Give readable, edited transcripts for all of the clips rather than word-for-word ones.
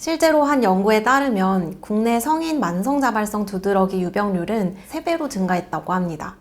실제로 한 연구에 따르면 국내 성인 만성자발성 두드러기 유병률은 3배로 증가했다고 합니다.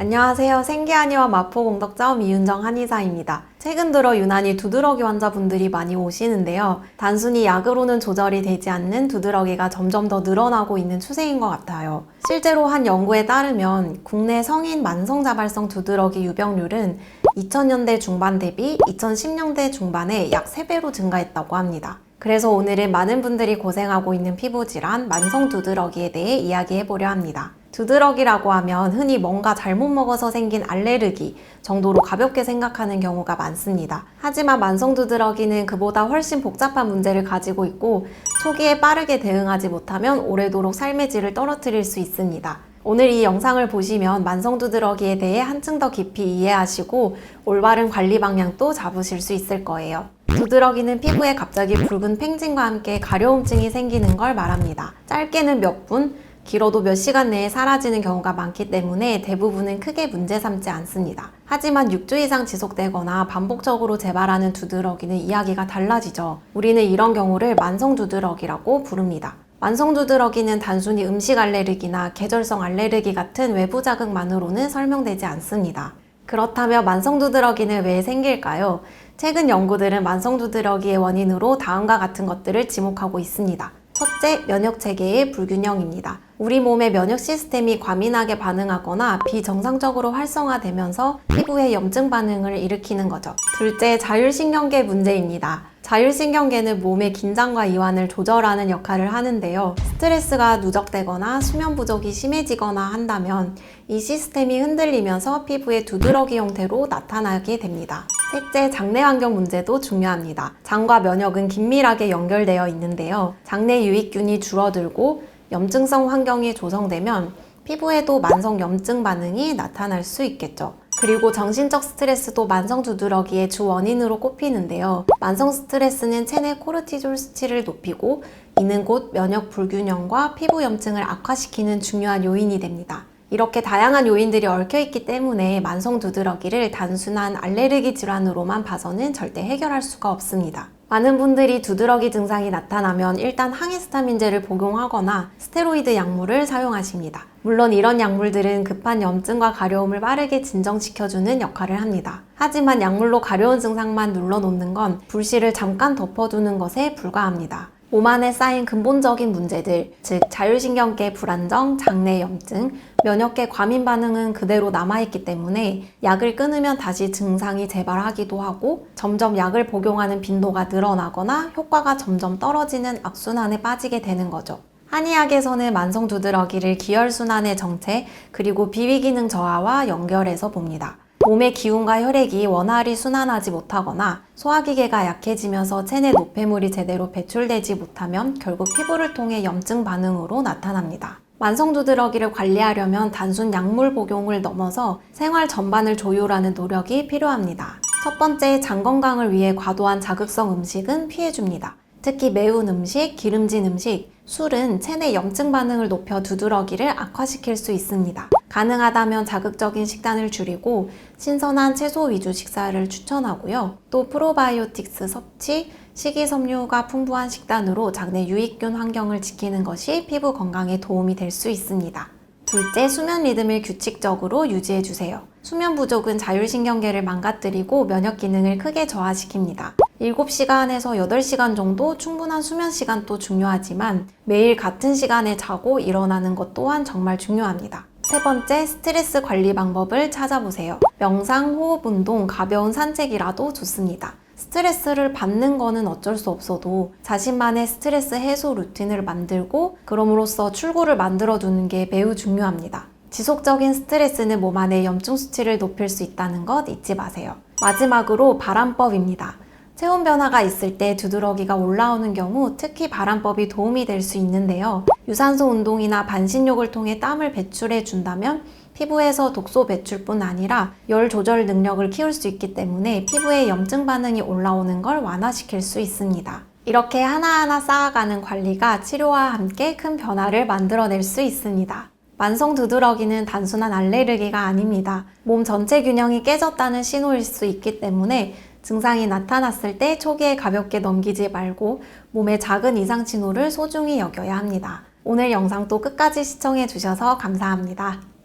안녕하세요. 생기한의와 마포공덕점 이윤정 한의사입니다. 최근 들어 유난히 두드러기 환자분들이 많이 오시는데요. 단순히 약으로는 조절이 되지 않는 두드러기가 점점 더 늘어나고 있는 추세인 것 같아요. 실제로 한 연구에 따르면 국내 성인 만성자발성 두드러기 유병률은 2000년대 중반 대비 2010년대 중반에 약 3배로 증가했다고 합니다. 그래서 오늘은 많은 분들이 고생하고 있는 피부질환 만성 두드러기에 대해 이야기해보려 합니다. 두드러기라고 하면 흔히 뭔가 잘못 먹어서 생긴 알레르기 정도로 가볍게 생각하는 경우가 많습니다. 하지만 만성 두드러기는 그보다 훨씬 복잡한 문제를 가지고 있고 초기에 빠르게 대응하지 못하면 오래도록 삶의 질을 떨어뜨릴 수 있습니다. 오늘 이 영상을 보시면 만성 두드러기에 대해 한층 더 깊이 이해하시고 올바른 관리 방향도 잡으실 수 있을 거예요. 두드러기는 피부에 갑자기 붉은 팽진과 함께 가려움증이 생기는 걸 말합니다. 짧게는 몇 분, 길어도 몇 시간 내에 사라지는 경우가 많기 때문에 대부분은 크게 문제 삼지 않습니다. 하지만 6주 이상 지속되거나 반복적으로 재발하는 두드러기는 이야기가 달라지죠. 우리는 이런 경우를 만성 두드러기라고 부릅니다. 만성 두드러기는 단순히 음식 알레르기나 계절성 알레르기 같은 외부 자극만으로는 설명되지 않습니다. 그렇다면 만성 두드러기는 왜 생길까요? 최근 연구들은 만성 두드러기의 원인으로 다음과 같은 것들을 지목하고 있습니다. 첫째, 면역체계의 불균형입니다. 우리 몸의 면역 시스템이 과민하게 반응하거나 비정상적으로 활성화되면서 피부에 염증 반응을 일으키는 거죠. 둘째, 자율신경계 문제입니다. 자율신경계는 몸의 긴장과 이완을 조절하는 역할을 하는데요. 스트레스가 누적되거나 수면 부족이 심해지거나 한다면 이 시스템이 흔들리면서 피부에 두드러기 형태로 나타나게 됩니다. 셋째, 장내 환경 문제도 중요합니다. 장과 면역은 긴밀하게 연결되어 있는데요. 장내 유익균이 줄어들고 염증성 환경이 조성되면 피부에도 만성 염증 반응이 나타날 수 있겠죠. 그리고 정신적 스트레스도 만성 두드러기의 주 원인으로 꼽히는데요. 만성 스트레스는 체내 코르티졸 수치를 높이고 이는 곧 면역 불균형과 피부 염증을 악화시키는 중요한 요인이 됩니다. 이렇게 다양한 요인들이 얽혀있기 때문에 만성 두드러기를 단순한 알레르기 질환으로만 봐서는 절대 해결할 수가 없습니다. 많은 분들이 두드러기 증상이 나타나면 일단 항히스타민제를 복용하거나 스테로이드 약물을 사용하십니다. 물론 이런 약물들은 급한 염증과 가려움을 빠르게 진정시켜주는 역할을 합니다. 하지만 약물로 가려운 증상만 눌러놓는 건 불씨를 잠깐 덮어두는 것에 불과합니다. 몸 안에 쌓인 근본적인 문제들, 즉 자율신경계 불안정, 장내 염증, 면역계 과민 반응은 그대로 남아있기 때문에 약을 끊으면 다시 증상이 재발하기도 하고 점점 약을 복용하는 빈도가 늘어나거나 효과가 점점 떨어지는 악순환에 빠지게 되는 거죠. 한의학에서는 만성 두드러기를 기혈순환의 정체 그리고 비위기능 저하와 연결해서 봅니다. 몸의 기운과 혈액이 원활히 순환하지 못하거나 소화기계가 약해지면서 체내 노폐물이 제대로 배출되지 못하면 결국 피부를 통해 염증 반응으로 나타납니다. 만성 두드러기를 관리하려면 단순 약물 복용을 넘어서 생활 전반을 조율하는 노력이 필요합니다. 첫 번째, 장 건강을 위해 과도한 자극성 음식은 피해줍니다. 특히 매운 음식, 기름진 음식, 술은 체내 염증 반응을 높여 두드러기를 악화시킬 수 있습니다. 가능하다면 자극적인 식단을 줄이고 신선한 채소 위주 식사를 추천하고요. 또 프로바이오틱스 섭취, 식이섬유가 풍부한 식단으로 장내 유익균 환경을 지키는 것이 피부 건강에 도움이 될 수 있습니다. 둘째, 수면 리듬을 규칙적으로 유지해주세요. 수면 부족은 자율신경계를 망가뜨리고 면역 기능을 크게 저하시킵니다. 7시간에서 8시간 정도 충분한 수면 시간도 중요하지만 매일 같은 시간에 자고 일어나는 것 또한 정말 중요합니다. 세 번째, 스트레스 관리 방법을 찾아보세요. 명상, 호흡 운동, 가벼운 산책이라도 좋습니다. 스트레스를 받는 거는 어쩔 수 없어도 자신만의 스트레스 해소 루틴을 만들고 그럼으로써 출구를 만들어두는 게 매우 중요합니다. 지속적인 스트레스는 몸 안의 염증 수치를 높일 수 있다는 것 잊지 마세요. 마지막으로 바람법입니다. 체온 변화가 있을 때 두드러기가 올라오는 경우 특히 바람법이 도움이 될 수 있는데요. 유산소 운동이나 반신욕을 통해 땀을 배출해 준다면 피부에서 독소 배출뿐 아니라 열 조절 능력을 키울 수 있기 때문에 피부에 염증 반응이 올라오는 걸 완화시킬 수 있습니다. 이렇게 하나하나 쌓아가는 관리가 치료와 함께 큰 변화를 만들어낼 수 있습니다. 만성 두드러기는 단순한 알레르기가 아닙니다. 몸 전체 균형이 깨졌다는 신호일 수 있기 때문에 증상이 나타났을 때 초기에 가볍게 넘기지 말고 몸의 작은 이상 징후를 소중히 여겨야 합니다. 오늘 영상도 끝까지 시청해 주셔서 감사합니다.